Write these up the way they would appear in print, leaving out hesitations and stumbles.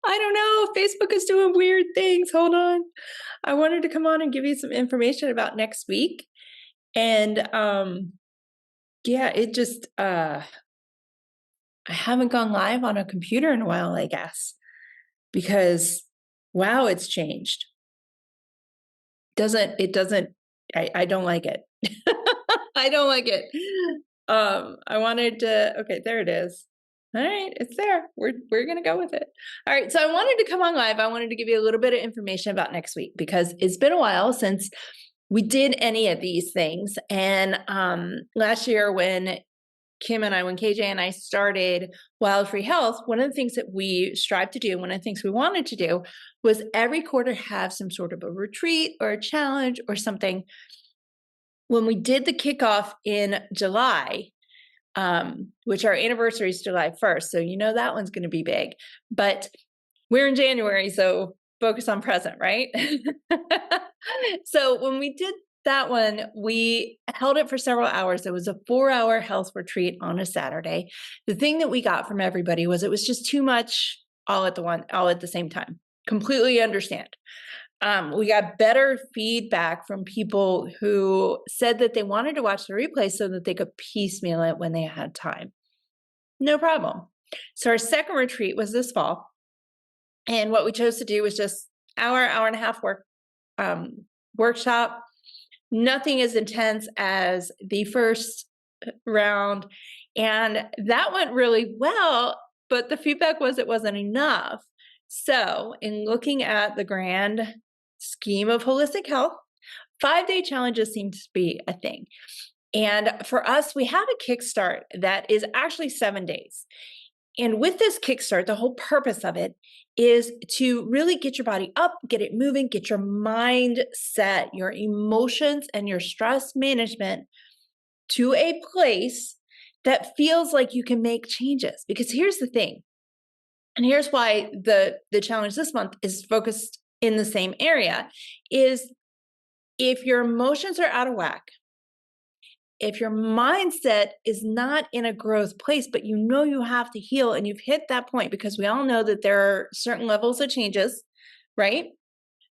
I don't know. Facebook is doing weird things. Hold on. I wanted to come on and give you some information about next week. And yeah, it just I haven't gone live on a computer in a while, I guess, because wow, it's changed. I don't like it. I don't like it. I wanted to, okay, there it is. All right, it's there. We're gonna go with it. All right, so I wanted to come on live. I wanted to give you a little bit of information about next week because it's been a while since we did any of these things. And last year when KJ and I started Wild Free Health, one of the things that we strive to do, one of the things we wanted to do was every quarter have some sort of a retreat or a challenge or something. When we did the kickoff in July, which our anniversary is July 1st, so you know that one's going to be big, but we're in January, so focus on present, right? So when we did that one, we held it for several hours. It was a 4-hour health retreat on a Saturday. The thing that we got from everybody was it was just too much all at the same time. Completely understand. We got better feedback from people who said that they wanted to watch the replay so that they could piecemeal it when they had time. No problem. So our second retreat was this fall. And what we chose to do was just hour and a half workshop. Nothing as intense as the first round. And that went really well, but the feedback was it wasn't enough. So in looking at the grand scheme of holistic health, 5-day challenges seem to be a thing. And for us, we have a kickstart that is actually 7 days. And with this kickstart, the whole purpose of it is to really get your body up, get it moving, get your mind set, your emotions and your stress management to a place that feels like you can make changes. Because here's the thing, and here's why the challenge this month is focused in the same area, is if your emotions are out of whack, if your mindset is not in a growth place, but you know you have to heal and you've hit that point, because we all know that there are certain levels of changes, right?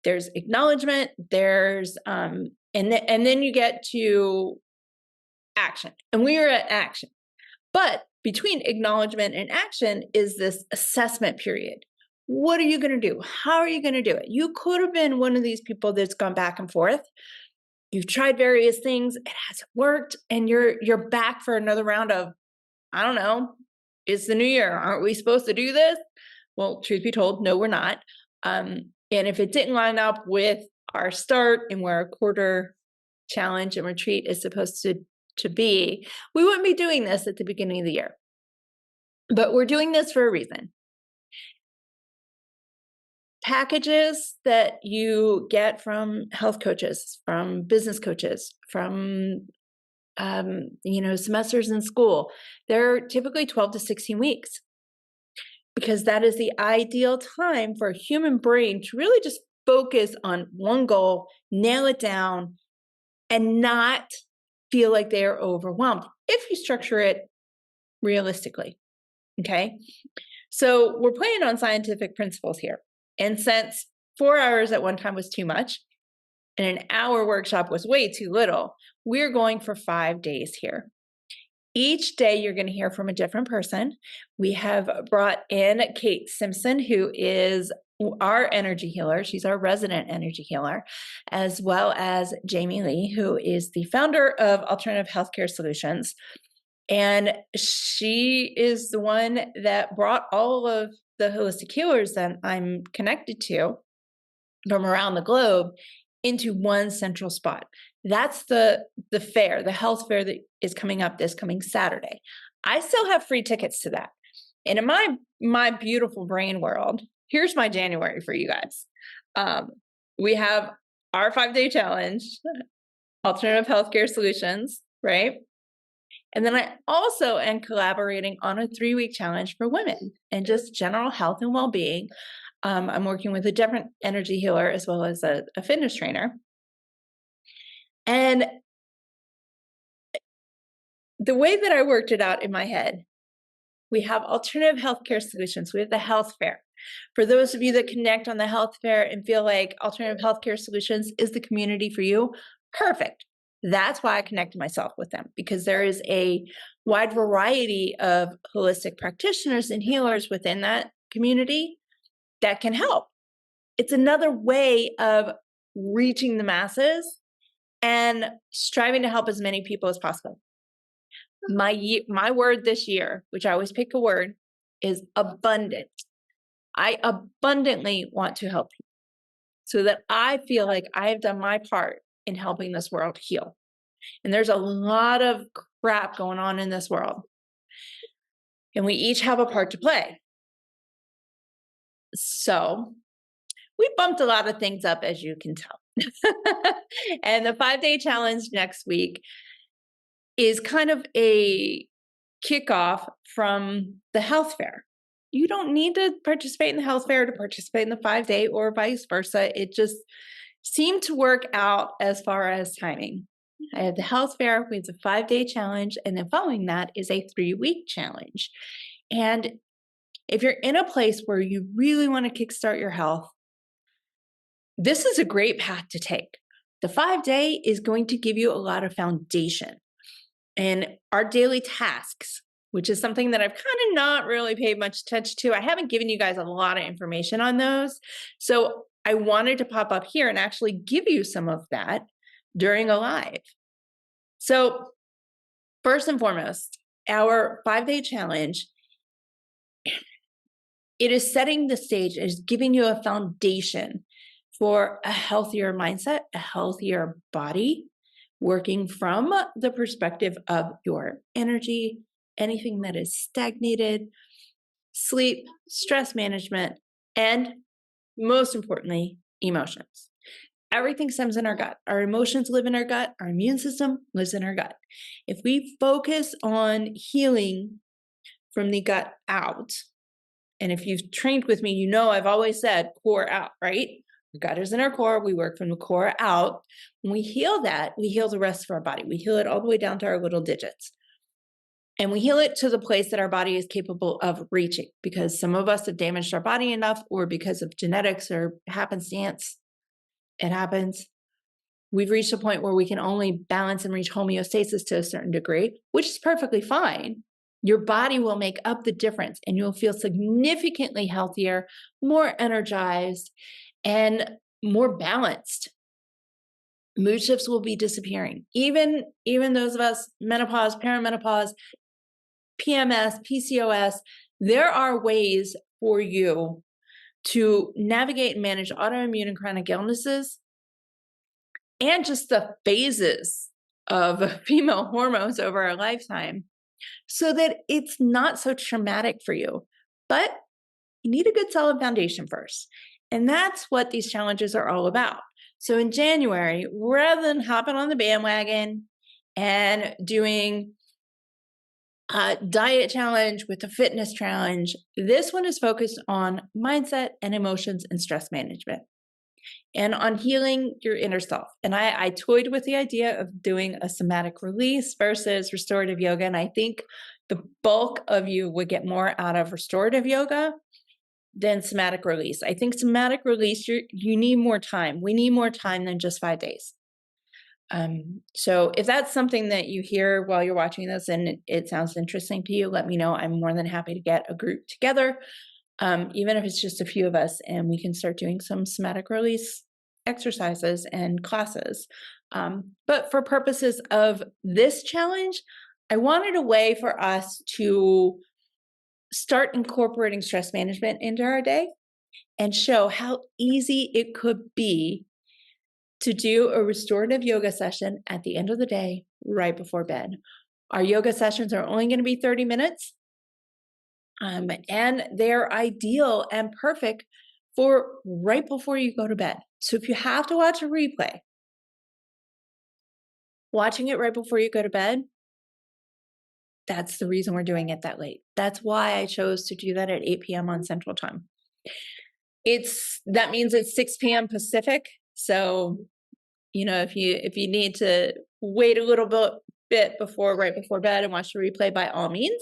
There's acknowledgement, there's and then you get to action. And we are at action. But between acknowledgement and action is this assessment period. What are you going to do? How are you going to do it? You could have been one of these people that's gone back and forth. You've tried various things, it hasn't worked, and you're back for another round of, I don't know, it's the new year. Aren't we supposed to do this? Well, truth be told, no, we're not. And if it didn't line up with our start and where our quarter challenge and retreat is supposed to be, we wouldn't be doing this at the beginning of the year. But we're doing this for a reason. Packages that you get from health coaches, from business coaches, from semesters in school, they're typically 12 to 16 weeks, because that is the ideal time for a human brain to really just focus on one goal, nail it down, and not feel like they are overwhelmed if you structure it realistically. Okay. So we're playing on scientific principles here. And since 4 hours at one time was too much and an hour workshop was way too little, we're going for 5 days here. Each day you're going to hear from a different person. We have brought in Kate Simpson, who is our energy healer. She's our resident energy healer, as well as Jamie Lee, who is the founder of Alternative Healthcare Solutions. And she is the one that brought all of the holistic healers that I'm connected to from around the globe into one central spot. That's the fair, the health fair that is coming up this coming Saturday. I still have free tickets to that. And in my beautiful brain world, here's my January for you guys. We have our 5-day challenge, Alternative Healthcare Solutions, right? And then I also am collaborating on a 3-week challenge for women and just general health and well-being. I'm working with a different energy healer as well as a fitness trainer. And the way that I worked it out in my head We have alternative healthcare solutions. We have the health fair. For those of you that connect on the health fair and feel like alternative healthcare solutions is the community for you, perfect. That's why I connected myself with them, because there is a wide variety of holistic practitioners and healers within that community that can help. It's another way of reaching the masses and striving to help as many people as possible. My word this year, which I always pick a word, is abundant. I abundantly want to help people so that I feel like I have done my part in helping this world heal. And there's a lot of crap going on in this world, and we each have a part to play. So we bumped a lot of things up, as you can tell. And the 5-day challenge next week is kind of a kickoff from the health fair. You don't need to participate in the health fair to participate in the 5-day or vice versa. It just seemed to work out as far as timing. I have the health fair, we have the 5-day challenge, and then following that is a 3-week challenge. And if you're in a place where you really want to kickstart your health, this is a great path to take. The 5-day is going to give you a lot of foundation. And our daily tasks, which is something that I've kind of not really paid much attention to. I haven't given you guys a lot of information on those. So I wanted to pop up here and actually give you some of that during a live. So first and foremost, our 5-day challenge, it is setting the stage, it is giving you a foundation for a healthier mindset, a healthier body, working from the perspective of your energy, anything that is stagnated, sleep, stress management, and most importantly, emotions. Everything stems in our gut. Our emotions live in our gut. Our immune system lives in our gut. If we focus on healing from the gut out, and if you've trained with me, you know I've always said core out, right? Our gut is in our core. We work from the core out. When we heal that, we heal the rest of our body. We heal it all the way down to our little digits. And we heal it to the place that our body is capable of reaching, because some of us have damaged our body enough, or because of genetics or happenstance, it happens. We've reached a point where we can only balance and reach homeostasis to a certain degree, which is perfectly fine. Your body will make up the difference and you'll feel significantly healthier, more energized, and more balanced. Mood shifts will be disappearing. Even those of us, menopause, perimenopause, PMS, PCOS, there are ways for you to navigate and manage autoimmune and chronic illnesses and just the phases of female hormones over our lifetime so that it's not so traumatic for you. But you need a good solid foundation first. And that's what these challenges are all about. So in January, rather than hopping on the bandwagon and doing a diet challenge with a fitness challenge, this one is focused on mindset and emotions and stress management and on healing your inner self. And I toyed with the idea of doing a somatic release versus restorative yoga. And I think the bulk of you would get more out of restorative yoga than somatic release. I think somatic release, you need more time. We need more time than just 5 days. So if that's something that you hear while you're watching this and it sounds interesting to you, let me know. I'm more than happy to get a group together, even if it's just a few of us, and we can start doing some somatic release exercises and classes. But for purposes of this challenge, I wanted a way for us to start incorporating stress management into our day and show how easy it could be to do a restorative yoga session at the end of the day, right before bed. Our yoga sessions are only going to be 30 minutes, and they're ideal and perfect for right before you go to bed. So if you have to watch a replay, watching it right before you go to bed, that's the reason we're doing it that late. That's why I chose to do that at 8 p.m. on Central Time. That means it's 6 p.m. Pacific. So, if you need to wait a little bit right before bed and watch the replay, by all means.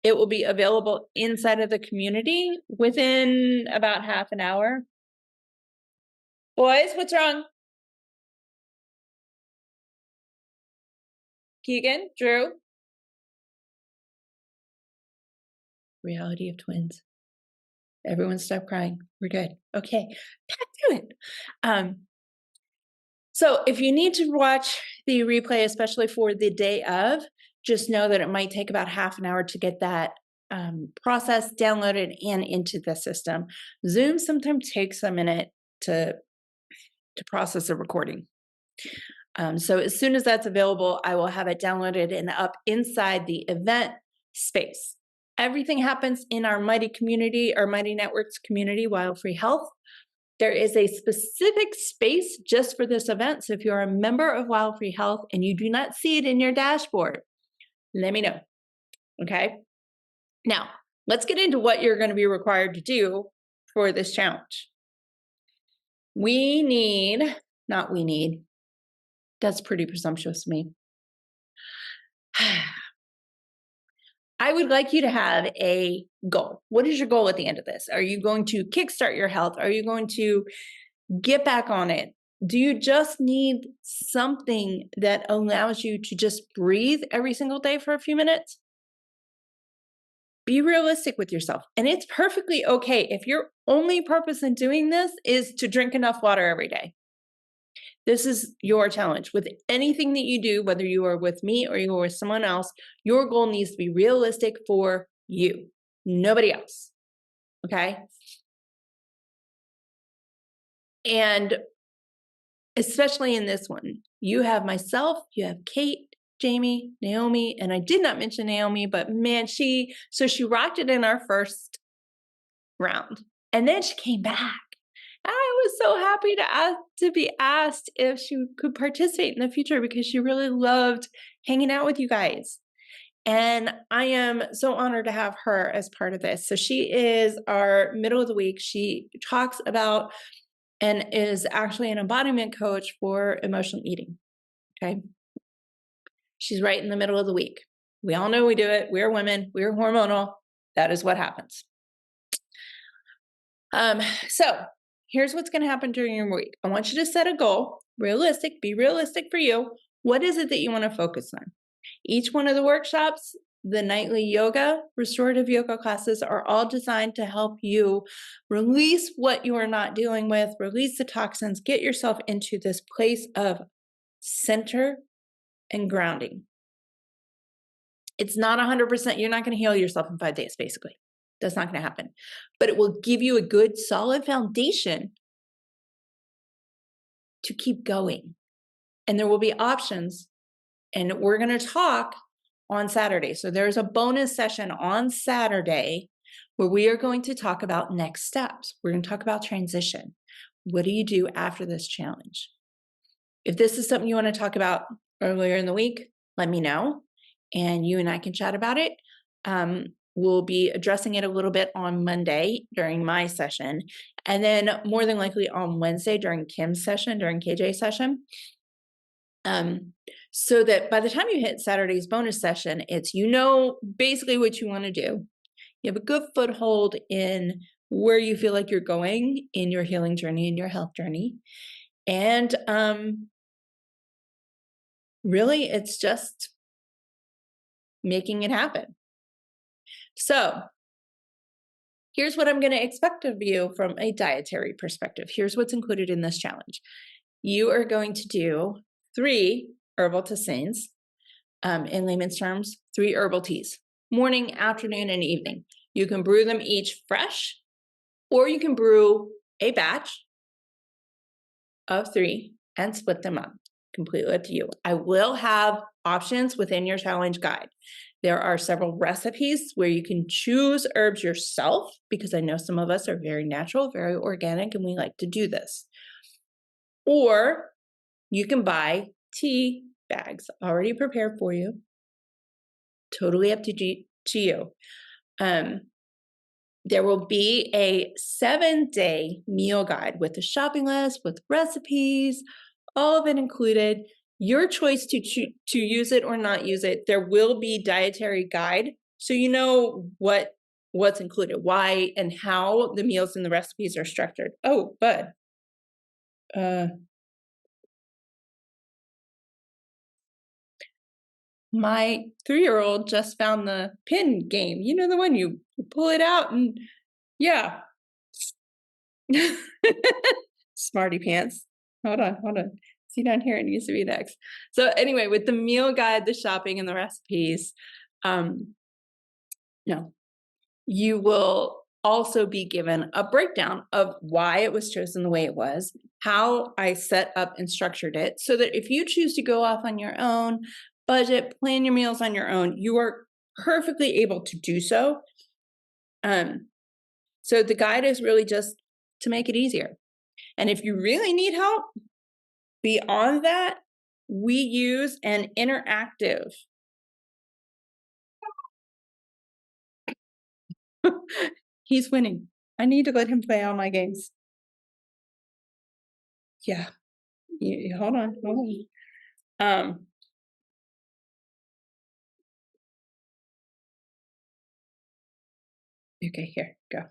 It will be available inside of the community within about half an hour. Boys, what's wrong? Keegan, Drew? Reality of twins. Everyone stop crying. We're good. Okay, back to it. So if you need to watch the replay, especially for the day of, just know that it might take about half an hour to get that process downloaded and into the system. Zoom sometimes takes a minute to process a recording. So as soon as that's available, I will have it downloaded and up inside the event space. Everything happens in our Mighty community, our Mighty Networks community, Wild Free Health. There is a specific space just for this event. So if you're a member of Wild Free Health and you do not see it in your dashboard, let me know. Okay. Now, let's get into what you're going to be required to do for this challenge. That's pretty presumptuous of me. I would like you to have a goal. What is your goal at the end of this? Are you going to kickstart your health? Are you going to get back on it? Do you just need something that allows you to just breathe every single day for a few minutes? Be realistic with yourself. And it's perfectly okay if your only purpose in doing this is to drink enough water every day. This is your challenge. With anything that you do, whether you are with me or you are with someone else, your goal needs to be realistic for you, nobody else. Okay? And especially in this one, you have myself, you have Kate, Jamie, Naomi, and I did not mention Naomi, but man, she rocked it in our first round. And then she came back. I was so happy to be asked if she could participate in the future because she really loved hanging out with you guys. And I am so honored to have her as part of this. So she is our middle of the week. She talks about and is actually an embodiment coach for emotional eating. Okay. She's right in the middle of the week. We all know we do it. We're women. We're hormonal. That is what happens. So here's what's going to happen during your week. I want you to set a goal, be realistic for you. What is it that you want to focus on? Each one of the workshops, the nightly yoga, restorative yoga classes are all designed to help you release what you are not dealing with, release the toxins, get yourself into this place of center and grounding. It's not 100%. You're not going to heal yourself in 5 days, basically. That's not going to happen. But it will give you a good, solid foundation to keep going. And there will be options. And we're going to talk on Saturday. So there's a bonus session on Saturday where we are going to talk about next steps. We're going to talk about transition. What do you do after this challenge? If this is something you want to talk about earlier in the week, let me know. And you and I can chat about it. We'll be addressing it a little bit on Monday during my session, and then more than likely on Wednesday during Kim's session, during KJ's session. So that by the time you hit Saturday's bonus session, it's basically what you want to do. You have a good foothold in where you feel like you're going in your healing journey, in your health journey. And really, it's just making it happen. So here's what I'm going to expect of you from a dietary perspective. Here's what's included in this challenge. You are going to do 3 herbal tisanes, in layman's terms, 3 herbal teas, morning, afternoon, and evening. You can brew them each fresh, or you can brew a batch of 3 and split them up. Completely up to you. I will have options within your challenge guide. There are several recipes where you can choose herbs yourself, because I know some of us are very natural, very organic, and we like to do this. Or you can buy tea bags already prepared for you. Totally up to you. There will be a 7-day meal guide with a shopping list, with recipes, all of it included. Your choice to use it or not use it. There will be dietary guide So you know what's included, why and how the meals and the recipes are structured. Oh, bud. My 3-year-old just found the pin game. You know, the one you pull it out and yeah. Smarty pants. Hold on, hold on. See down here, it needs to be next. So anyway, with the meal guide, the shopping, and the recipes, no, you will also be given a breakdown of why it was chosen the way it was, how I set up and structured it, so that if you choose to go off on your own, budget, plan your meals on your own, you are perfectly able to do so. So the guide is really just to make it easier. And if you really need help beyond that, we use an interactive. He's winning. I need to let him play all my games. Yeah. Hold on, hold on. Okay, here, go.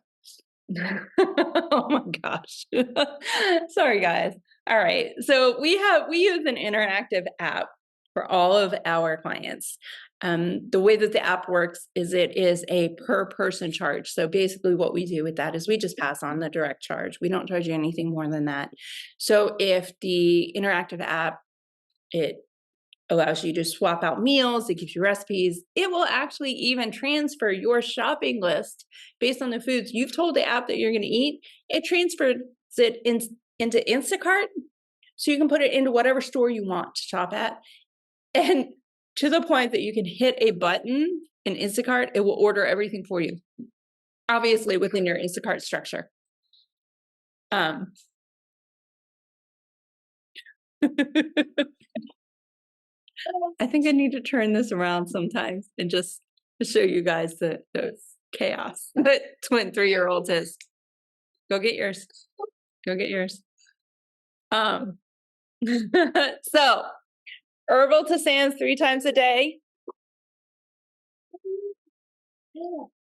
Oh my gosh. Sorry, guys. All right. So we use an interactive app for all of our clients. The way that the app works is it is a per person charge. So basically what we do with that is we just pass on the direct charge. We don't charge you anything more than that. So if the interactive app, it allows you to swap out meals, it gives you recipes. It will actually even transfer your shopping list based on the foods you've told the app that you're going to eat. It transfers it into Instacart, so you can put it into whatever store you want to shop at. And to the point that you can hit a button in Instacart, it will order everything for you, obviously within your Instacart structure. I think I need to turn this around sometimes and just to show you guys the chaos that twin 3-year-olds is. Go get yours. Go get yours. So herbal tisanes 3 times a day.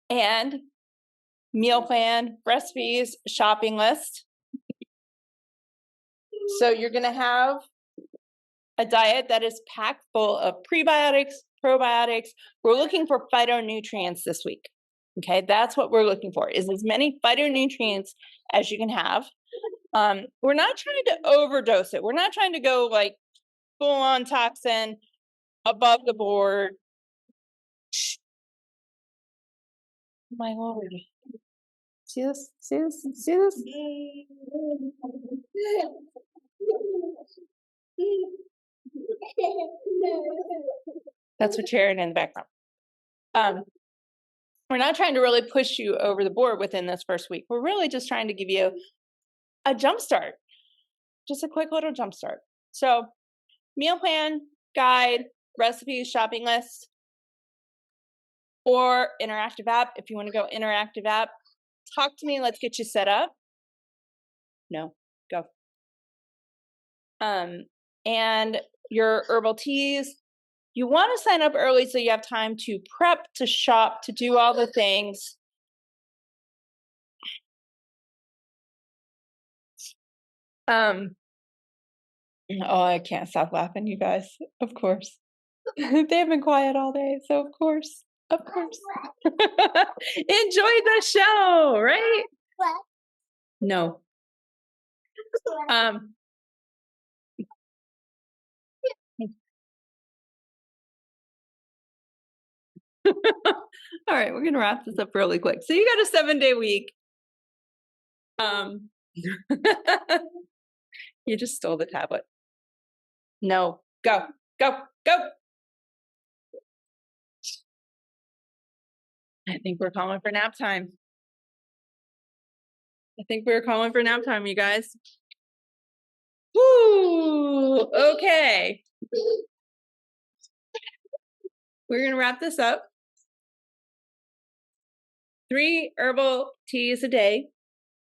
And meal plan, recipes, shopping list. So you're going to have a diet that is packed full of prebiotics, probiotics. We're looking for phytonutrients this week. Okay, that's what we're looking for, is as many phytonutrients as you can have. We're not trying to overdose it. We're not trying to go like full on toxin above the board. My Lord. See this? See this? See this? That's what you're hearing in the background. We're not trying to really push you over the board within this first week. We're really just trying to give you a jump start, just a quick little jump start. So meal plan, guide, recipes, shopping list, or interactive app. If you want to go interactive app, talk to me. Let's get you set up. No, go. And your herbal teas, you want to sign up early so you have time to prep, to shop, to do all the things. Oh, I can't stop laughing, you guys. Of course. They've been quiet all day, so of course. Enjoy the show, right? What? No. All right, we're gonna wrap this up really quick. So you got a 7-day week. You just stole the tablet. No, go, go, go. I think we're calling for nap time. I think we're calling for nap time, you guys. Woo! Okay. We're gonna wrap this up. 3 herbal teas a day.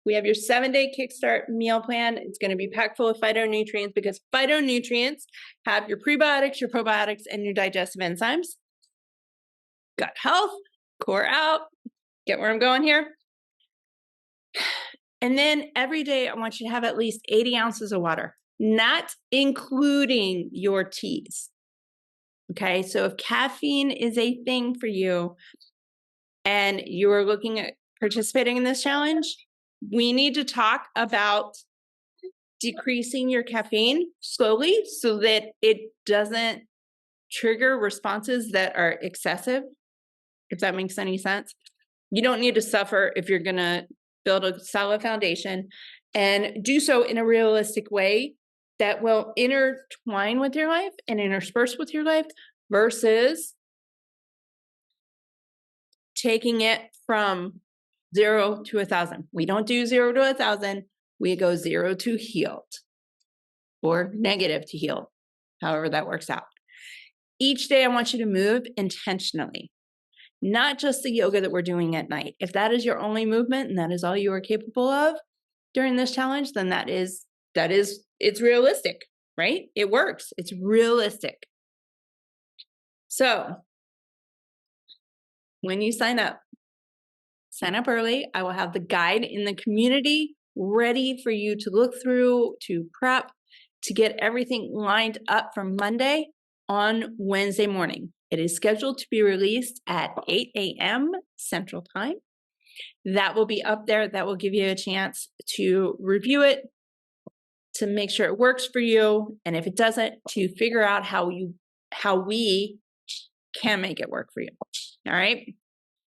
We have your 7-day kickstart meal plan. It's going to be packed full of phytonutrients because phytonutrients have your prebiotics, your probiotics, and your digestive enzymes. Gut health, core out. Get where I'm going here? And then every day I want you to have at least 80 ounces of water, not including your teas. Okay, so if caffeine is a thing for you and you are looking at participating in this challenge, we need to talk about decreasing your caffeine slowly so that it doesn't trigger responses that are excessive, if that makes any sense. You don't need to suffer if you're going to build a solid foundation, and do so in a realistic way that will intertwine with your life and intersperse with your life versus taking it from 0 to 1,000. We don't do 0 to 1,000. We go 0 to healed or negative to healed, however that works out. Each day I want you to move intentionally, not just the yoga that we're doing at night. If that is your only movement and that is all you are capable of during this challenge, then it's realistic, right? It works. It's realistic. So when you sign up early. I will have the guide in the community ready for you to look through, to prep, to get everything lined up for Monday on Wednesday morning. It is scheduled to be released at 8 a.m. Central Time. That will be up there. That will give you a chance to review it, to make sure it works for you. And if it doesn't, to figure out how we can make it work for you. All right.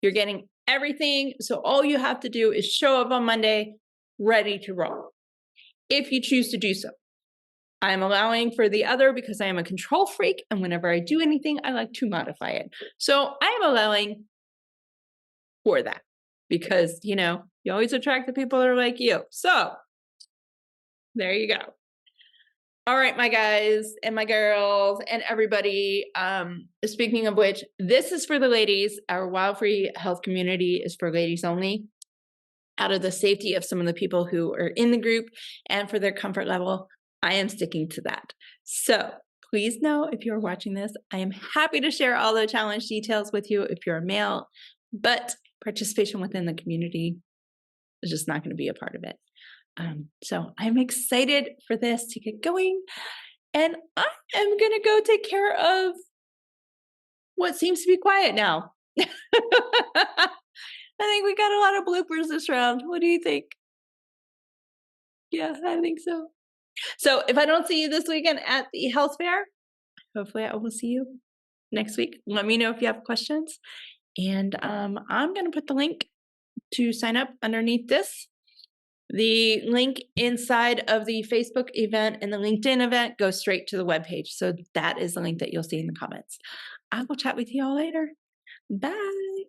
You're getting everything. So all you have to do is show up on Monday ready to roll, if you choose to do so. I'm allowing for the other because I am a control freak. And whenever I do anything, I like to modify it. So I'm allowing for that because, you always attract the people that are like you. So there you go. All right, my guys and my girls and everybody. Speaking of which, this is for the ladies. Our Wild Free Health community is for ladies only, out of the safety of some of the people who are in the group and for their comfort level. I am sticking to that. So please know, if you're watching this, I am happy to share all the challenge details with you if you're a male, but participation within the community is just not going to be a part of it. So I'm excited for this to get going, and I am going to go take care of what seems to be quiet now. I think we got a lot of bloopers this round. What do you think? Yeah, I think so. So if I don't see you this weekend at the health fair, hopefully I will see you next week. Let me know if you have questions. And I'm going to put the link to sign up underneath this. The link inside of the Facebook event and the LinkedIn event goes straight to the webpage. So that is the link that you'll see in the comments. I will chat with you all later. Bye.